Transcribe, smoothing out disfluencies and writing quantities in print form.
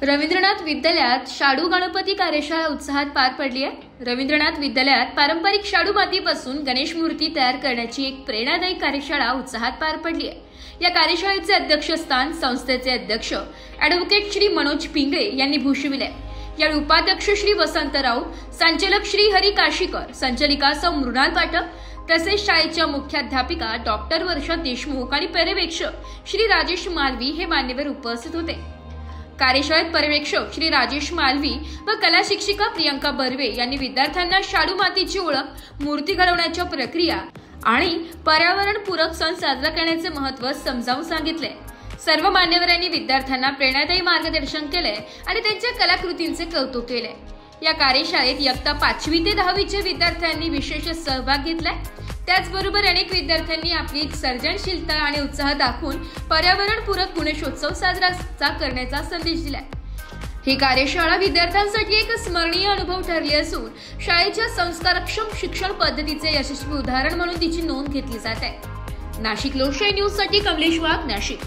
रवींद्रनाथ विद्यालयात शाडू गणपती कार्यशाळा उत्साहात पार पडली आहे। रवींद्रनाथ विद्यालयात पारंपरिक शाडू मातीपासून गणेश मूर्ती तयार करण्याची एक प्रेरणादायी कार्यशाळा उत्साहात पार पडली आहे। या कार्यशाळेचे अध्यक्षस्थान संस्थेचे अध्यक्ष ॲडव्होकेट श्री मनोज पिंगळे यांनी भूषविले। या उपाध्यक्ष श्री वसंत राऊत, संचालक श्री हरी काशीकर, संचालिका सौ मृणाल पाठक तसेच शाळेच्या मुख्याध्यापिका डॉक्टर वर्षा देशमुख आणि पर्यवेक्षक श्री राजेश मालवी हे मान्यवर उपस्थित होते। कार्यशाळेत पर्यवेक्षक श्री राजेश मालवी व कला शिक्षिका प्रियंका बर्वे यांनी विद्यार्थ्यांना शाडू मातीची ओळख, मूर्ती घडवण्याच्या प्रक्रिया आणि पर्यावरणपूरक सण साजरा करण्याचे महत्त्व समजावून सांगितले। सर्व मान्यवरांनी विद्यार्थ्यांना प्रेरणादायी मार्गदर्शन केले आणि त्यांच्या कलाकृतींचे कौतुक केले। या कार्यशाळेत इयत्ता 5वी ते 10वीच्या विद्यार्थ्यांनी विशेष सहभाग घेतला। त्याचबरोबर अनेक विद्यार्थ्यांनी आपली सर्जनशीलता आणि उत्साह दाखवून पर्यावरणपूरक गणेशोत्सव साजरा करण्याचा संदेश दिला। ही कार्यशाळा विद्यार्थ्यांसाठी एक स्मरणीय अनुभव ठरली असून शाळेच्या संस्कारक्षम शिक्षण पद्धतीचे यशस्वी उदाहरण म्हणून तिची नोंद घेतली जाते। नाशिक लोकशाही न्यूज साठी कमलेश वाघ, नाशिक।